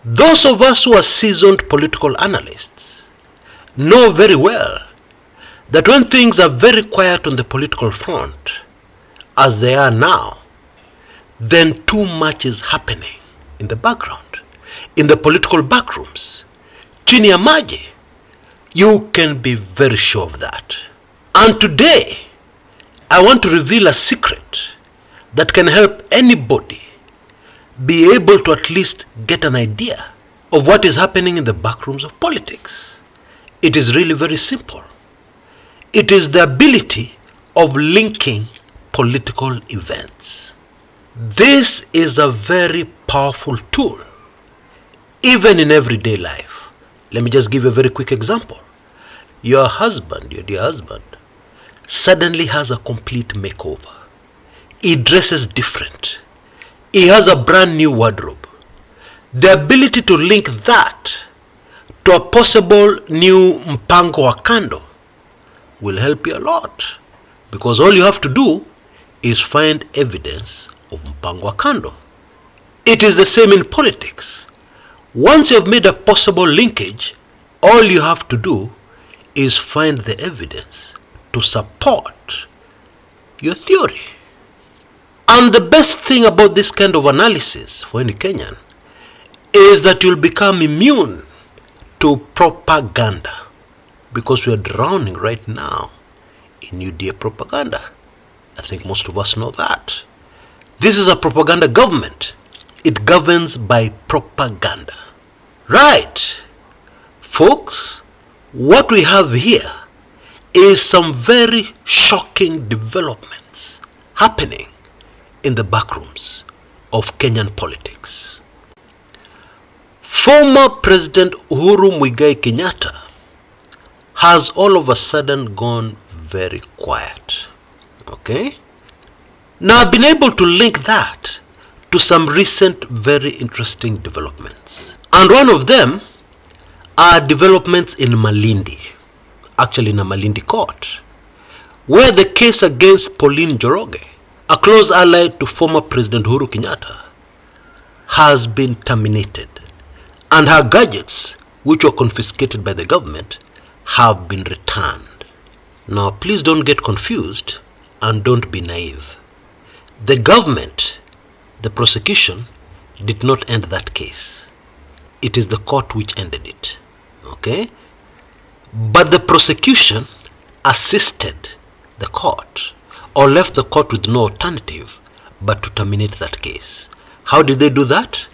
Those of us who are seasoned political analysts know very well that when things are very quiet on the political front, as they are now, then too much is happening in the background, in the political backrooms. Chini ya maji, you can be very sure of that. And today, I want to reveal a secret that can help anybody be able to at least get an idea of what is happening in the backrooms of politics. It is really very simple. It is the ability of linking political events. This is a very powerful tool, even in everyday life. Let me just give you a very quick example. Your husband, your dear husband, suddenly has a complete makeover. He dresses different. He has a brand new wardrobe. The ability to link that to a possible new mpango wa kando will help you a lot, because all you have to do is find evidence of mpango wa kando. It is the same in politics. Once you've made a possible linkage, all you have to do is find the evidence to support your theory. And the best thing about this kind of analysis for any Kenyan is that you'll become immune to propaganda, because we are drowning right now in UDA propaganda. I think most of us know that. This is a propaganda government. It governs by propaganda. Right, folks, what we have here is some very shocking developments happening in the backrooms of Kenyan politics. Former President Uhuru Kenyatta has all of a sudden gone very quiet. Okay? Now I've been able to link that to some recent very interesting developments. And one of them are developments in Malindi, actually in a Malindi court, where the case against Pauline Njoroge, a close ally to former President Uhuru Kenyatta, has been terminated, and her gadgets, which were confiscated by the government, have been returned. Now please don't get confused and don't be naive. The government, the prosecution, did not end that case. It is the court which ended it. Okay? But the prosecution assisted the court, or left the court with no alternative but to terminate that case. How did they do that?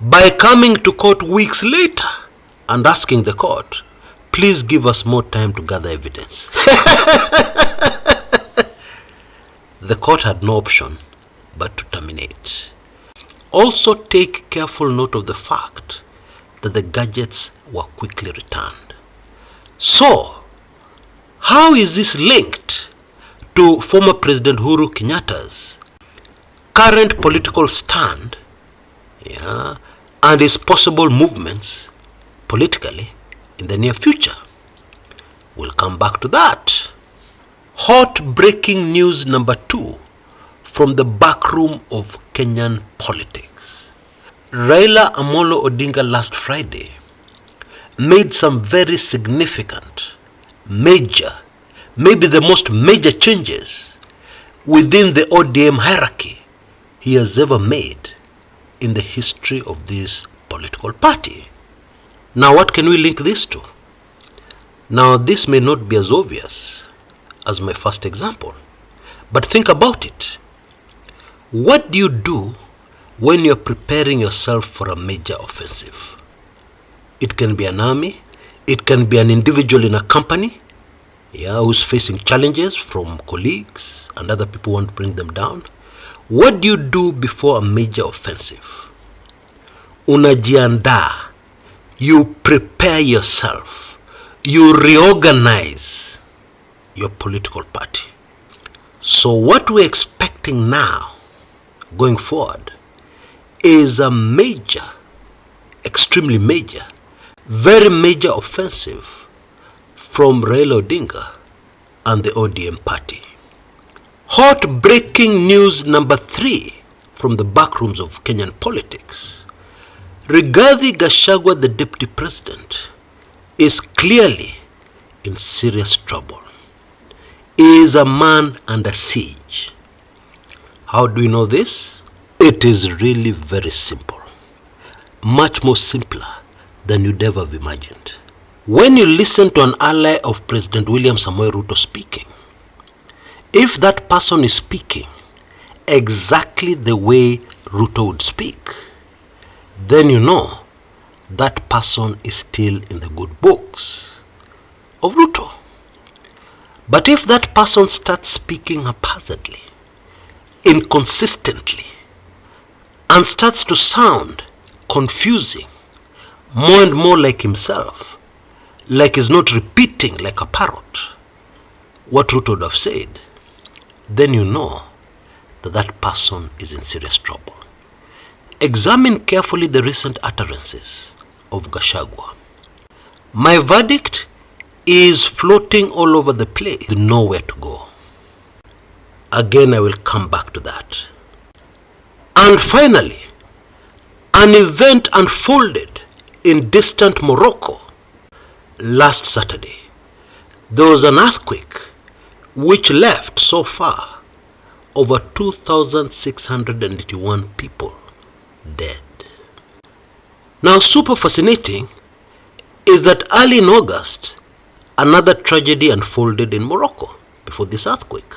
By coming to court weeks later and asking the court, please give us more time to gather evidence. The court had no option but to terminate. Also take careful note of the fact that the gadgets were quickly returned. So, how is this linked to former President Uhuru Kenyatta's current political stand, and his possible movements politically in the near future? We'll come back to that. Hot breaking news number 2 from the backroom of Kenyan politics. Raila Amolo Odinga last Friday made some very significant, major, maybe the most major changes within the ODM hierarchy he has ever made in the history of this political party. Now what can we link this to? Now this may not be as obvious as my first example, but think about it. What do you do when you're preparing yourself for a major offensive? It can be an army, it can be an individual in a company, who's facing challenges from colleagues and other people who want to bring them down. What do you do before a major offensive? Unajiandaa. You prepare yourself. You reorganize your political party. So what we're expecting now, going forward, is a major, extremely major, very major offensive from Raila Odinga and the ODM party. Hot breaking news number 3 from the backrooms of Kenyan politics. Rigathi Gachagua, the deputy president, is clearly in serious trouble. He is a man under siege. How do we know this? It is really very simple. Much more simpler than you'd ever have imagined. When you listen to an ally of President William Ruto speaking, if that person is speaking exactly the way Ruto would speak, then you know that person is still in the good books of Ruto. But if that person starts speaking haphazardly, inconsistently, and starts to sound confusing, more and more like himself, like he's not repeating like a parrot what Ruto would have said, then you know that that person is in serious trouble. Examine carefully the recent utterances of Gachagua. My verdict is floating all over the place, nowhere to go. Again, I will come back to that. And finally, an event unfolded in distant Morocco last Saturday. There was an earthquake which left so far over 2,681 people dead. Now, super fascinating is that early in August, another tragedy unfolded in Morocco before this earthquake.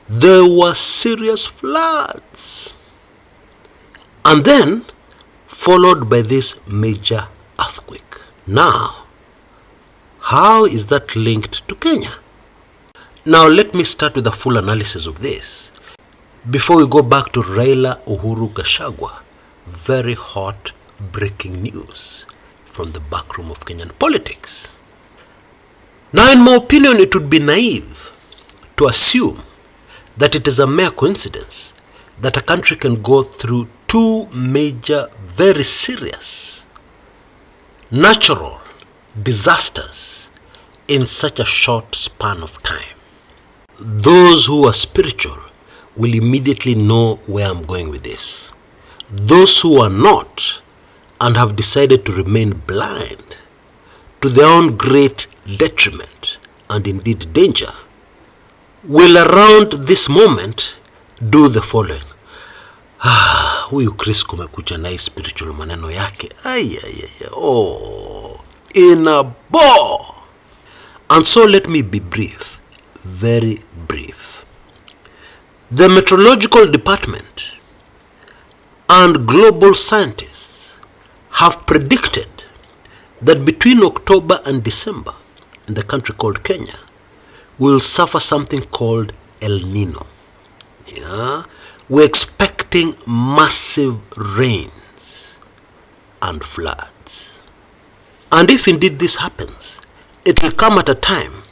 There were serious floods, and then followed by this major earthquake. Now, how is that linked to Kenya? Now, let me start with a full analysis of this before we go back to Raila Uhuru Gachagua. Very hot breaking news from the backroom of Kenyan politics. Now, in my opinion, it would be naive to assume that it is a mere coincidence that a country can go through two major, very serious natural disasters in such a short span of time. Those who are spiritual will immediately know where I'm going with this. Those who are not and have decided to remain blind to their own great detriment and indeed danger will around this moment do the following. Huyu Chris Kumekucha na spiritual maneno yake. In a bore. And so let me be brief, very brief. The meteorological department and global scientists have predicted that between October and December in the country called Kenya, we'll suffer something called El Nino. We're expecting massive rains and floods. And if indeed this happens, it will come at a time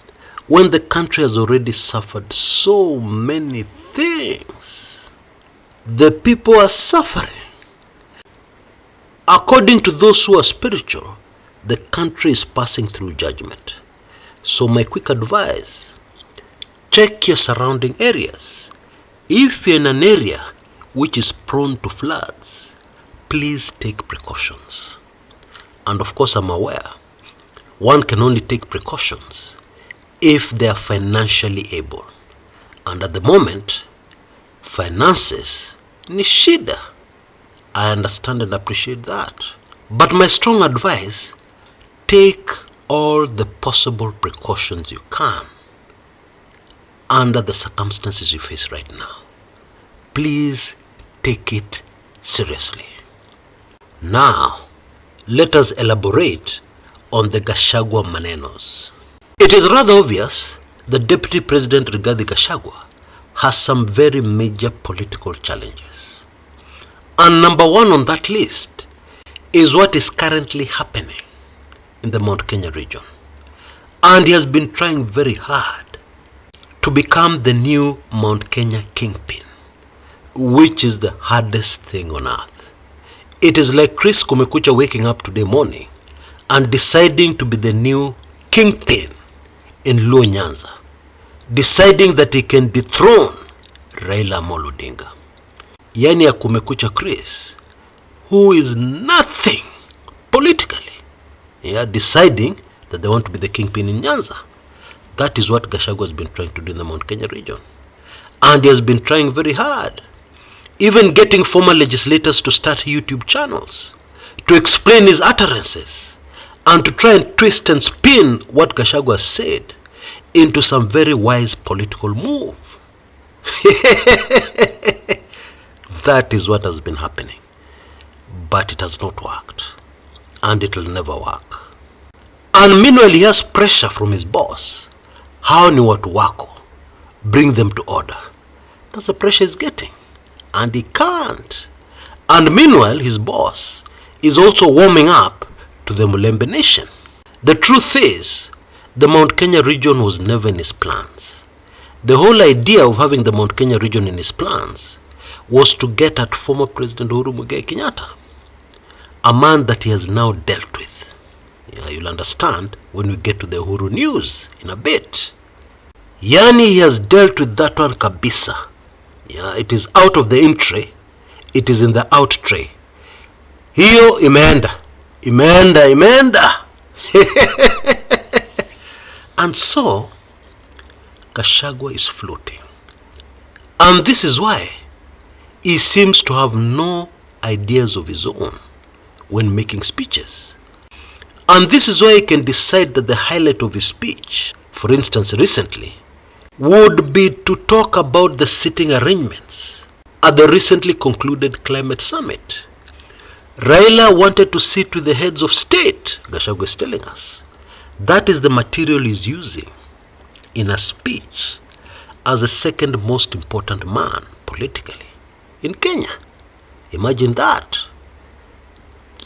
when the country has already suffered so many things. The people are suffering. According to those who are spiritual, the country is passing through judgment. So my quick advice, check your surrounding areas. If you're in an area which is prone to floods, please take precautions. And of course, I'm aware, one can only take precautions if they are financially able. And at the moment, finances ni shida. I understand and appreciate that. But my strong advice, take all the possible precautions you can under the circumstances you face right now. Please take it seriously. Now, let us elaborate on the Gachagua manenos. It is rather obvious that Deputy President Rigathi Gachagua has some very major political challenges. And number one on that list is what is currently happening in the Mount Kenya region. And he has been trying very hard to become the new Mount Kenya kingpin, which is the hardest thing on earth. It is like Chris Kumekucha waking up today morning and deciding to be the new kingpin in Luo Nyanza, deciding that he can dethrone Raila Odinga. Yani ya Kumekucha Chris, who is nothing deciding that they want to be the kingpin in Nyanza. That is what Gachagua has been trying to do in the Mount Kenya region. And he has been trying very hard, even getting former legislators to start YouTube channels to explain his utterances and to try and twist and spin what Gachagua said into some very wise political move. That is what has been happening. But it has not worked. And it will never work. And meanwhile, he has pressure from his boss. Hao ni watu wako. Bring them to order. That's the pressure he's getting. And he can't. And meanwhile, his boss is also warming up to the Mulembe nation. The truth is, the Mount Kenya region was never in his plans. The whole idea of having the Mount Kenya region in his plans was to get at former President Uhuru Kenyatta, a man that he has now dealt with. You'll understand when we get to the Uhuru news in a bit. Yani, he has dealt with that one kabisa. It is out of the in tray, it is in the out tray. Hiyo imeenda. And so Gachagua is floating. And this is why he seems to have no ideas of his own when making speeches. And this is why he can decide that the highlight of his speech, for instance recently, would be to talk about the sitting arrangements at the recently concluded climate summit. Raila wanted to sit with the heads of state, Gachagua is telling us. That is the material he's using in a speech as the second most important man politically in Kenya. Imagine that.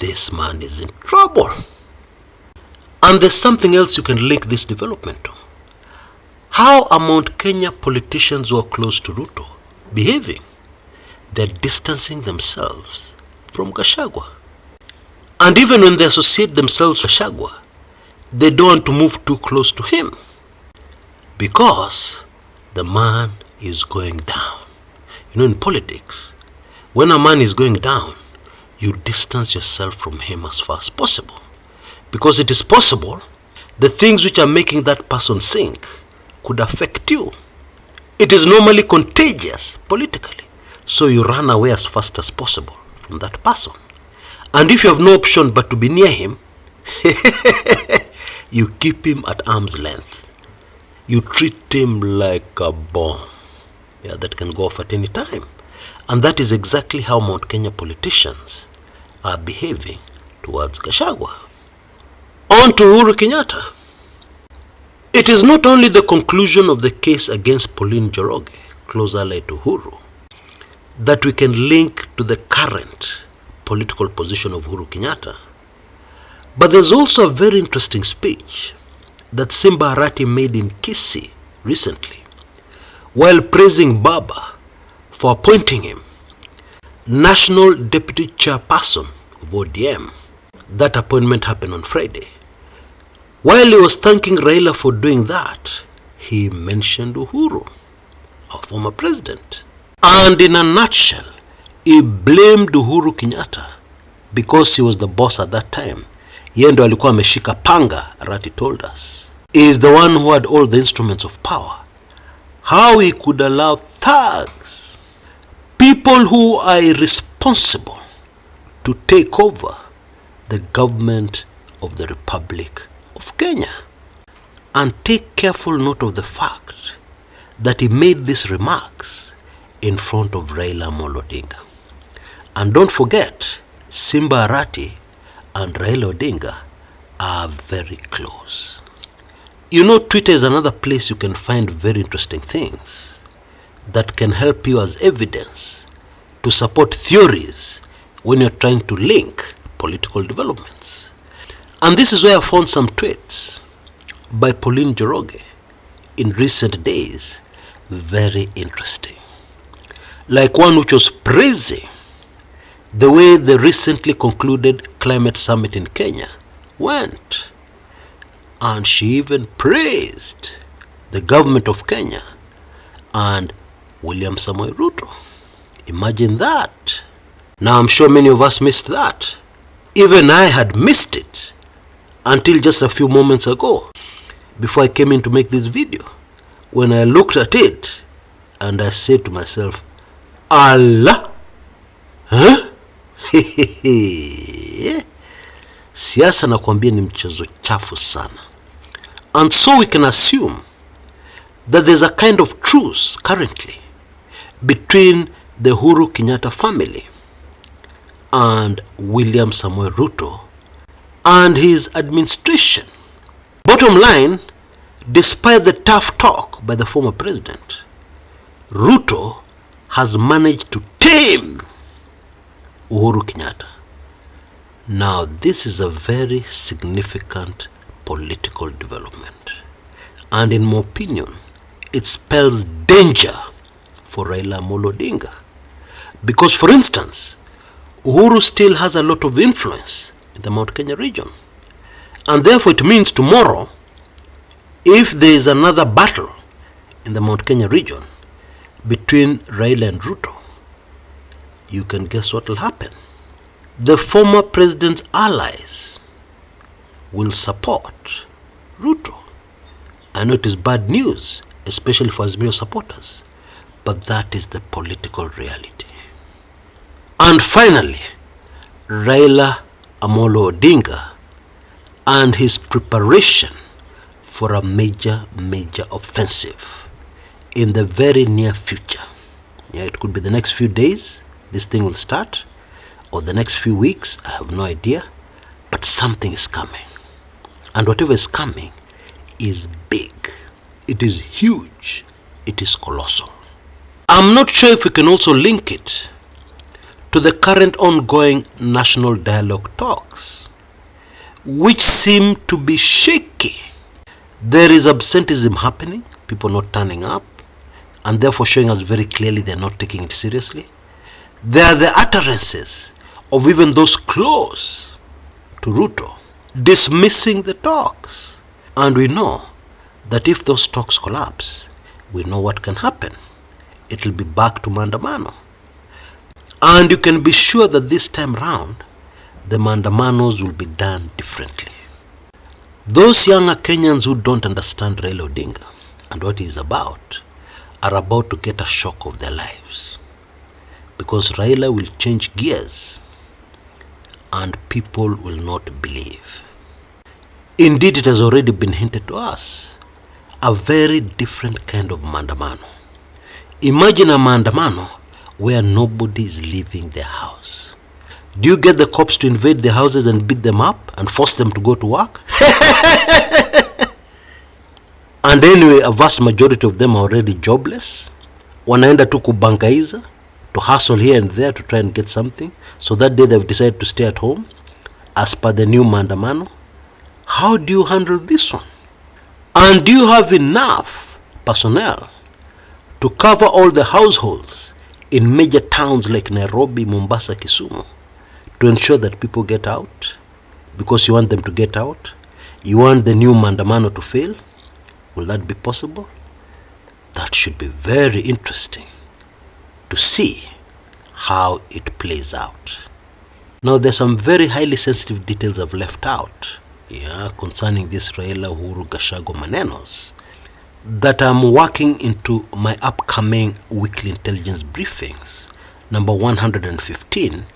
This man is in trouble. And there's something else you can link this development to. How are Mount Kenya politicians who are close to Ruto behaving? They're distancing themselves from Gachagua. And even when they associate themselves with Gachagua, they don't want to move too close to him because the man is going down. In politics, when a man is going down, you distance yourself from him as far as possible, because it is possible the things which are making that person sink could affect you. It is normally contagious politically, so you run away as fast as possible from that person. And if you have no option but to be near him, you keep him at arm's length. You treat him like a bomb that can go off at any time. And that is exactly how Mount Kenya politicians are behaving towards Gachagua. On to Uhuru Kenyatta. It is not only the conclusion of the case against Pauline Njoroge, close ally to Uhuru, that we can link to the current political position of Uhuru Kenyatta, but there's also a very interesting speech that Simba Arati made in Kisii recently, while praising Baba for appointing him National Deputy Chairperson of ODM. That appointment happened on Friday. While he was thanking Raila for doing that, he mentioned Uhuru, our former president. And in a nutshell, he blamed Uhuru Kenyatta because he was the boss at that time. Yeye ndo alikuwa ameshika panga, Arati told us. He is the one who had all the instruments of power. How he could allow thugs, people who are irresponsible, to take over the government of the Republic of Kenya. And take careful note of the fact that he made these remarks in front of Raila Odinga. And don't forget, Simba Arati and Raila Odinga are very close. Twitter is another place you can find very interesting things that can help you as evidence to support theories when you're trying to link political developments. And this is where I found some tweets by Pauline Njoroge in recent days very interesting. Like one which was praising the way the recently concluded climate summit in Kenya went. And she even praised the government of Kenya and William Ruto. Imagine that. Now I'm sure many of us missed that. Even I had missed it until just a few moments ago, before I came in to make this video, when I looked at it and I said to myself, Allah, huh? Siasa nakwambia ni mchezo chafu sana. And so we can assume that there's a kind of truce currently between the Uhuru Kenyatta family and William Samuel Ruto and his administration. Bottom line, despite the tough talk by the former president, Ruto has managed to tame Uhuru Kenyatta. Now, this is a very significant political development, and in my opinion, it spells danger for Raila Odinga. Because, for instance, Uhuru still has a lot of influence in the Mount Kenya region, and therefore it means tomorrow, if there is another battle in the Mount Kenya region between Raila and Ruto, you can guess what will happen. The former president's allies will support Ruto. I know it is bad news, especially for Azimio supporters, but that is the political reality. And finally, Raila Amolo Odinga and his preparation for a major offensive in the very near future. Yeah, it could be the next few days this thing will start, or the next few weeks, I have no idea, but something is coming. And whatever is coming is big, it is huge, it is colossal. I'm not sure if we can also link it to the current ongoing national dialogue talks, which seem to be shaky. There is absenteeism happening, people not turning up, and therefore showing us very clearly they're not taking it seriously. There are the utterances of even those close to Ruto dismissing the talks. And we know that if those talks collapse, we know what can happen. It will be back to Maandamano. And you can be sure that this time round, the Maandamanos will be done differently. Those younger Kenyans who don't understand Raila Odinga and what he is about are about to get a shock of their lives. Because Raila will change gears and people will not believe. Indeed, it has already been hinted to us, a very different kind of Maandamano. Imagine a Maandamano where nobody is leaving their house. Do you get the cops to invade their houses and beat them up and force them to go to work? And anyway, a vast majority of them are already jobless. Wanaenda tu kubankaiza, to hustle here and there to try and get something. So that day they've decided to stay at home as per the new Maandamano. How do you handle this one? And do you have enough personnel to cover all the households in major towns like Nairobi, Mombasa, Kisumu, to ensure that people get out? Because you want them to get out? You want the new Maandamano to fail? Will that be possible? That should be very interesting to see how it plays out. Now, there's some very highly sensitive details I've left out, concerning this Raila Uhuru Gashago Manenos, that I'm working into my upcoming weekly intelligence briefings, number 115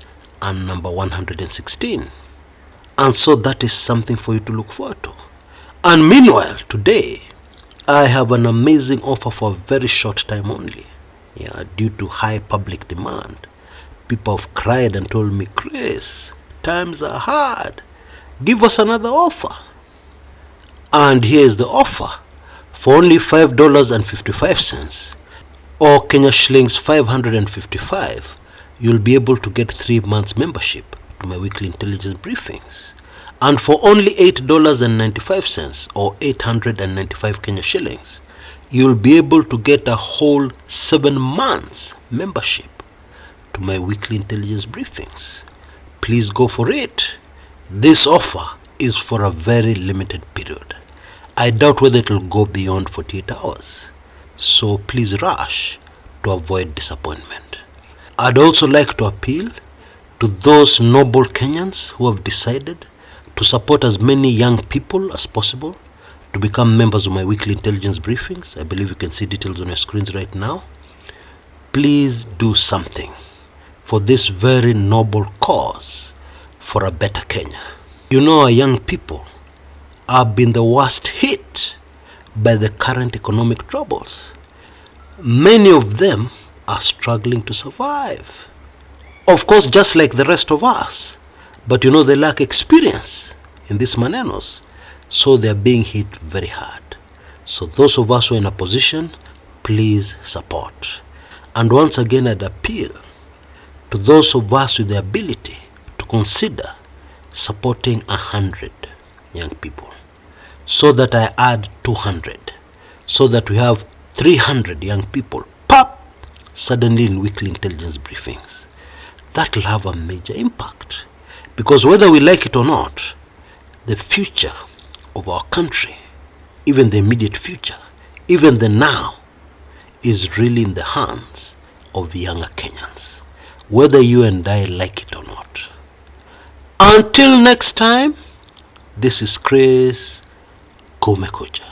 and number 116. And so that is something for you to look forward to. And meanwhile, today, I have an amazing offer for a very short time only. Due to high public demand. People have cried and told me, Chris, times are hard. Give us another offer. And here is the offer. For only $5.55 or Kenya shillings 555, you'll be able to get 3 months membership to my weekly intelligence briefings. And for only $8.95 or 895 Kenya shillings, you'll be able to get a whole 7 months membership to my weekly intelligence briefings. Please go for it. This offer is for a very limited period. I doubt whether it will go beyond 48 hours. So please rush to avoid disappointment. I'd also like to appeal to those noble Kenyans who have decided to support as many young people as possible to become members of my weekly intelligence briefings. I believe you can see details on your screens right now. Please do something for this very noble cause for a better Kenya. You know, our young people have been the worst hit by the current economic troubles. Many of them are struggling to survive. Of course, just like the rest of us. But you know, they lack experience in these manenos. So they are being hit very hard. So those of us who are in a position, please support. And once again, I'd appeal to those of us with the ability to consider supporting 100 young people, so that I add 200, so that we have 300 young people pop suddenly in weekly intelligence briefings. That will have a major impact, because whether we like it or not, the future of our country, even the immediate future, even the now, is really in the hands of younger Kenyans, whether you and I like it or not. Until next time, this is Chris Kumekucha.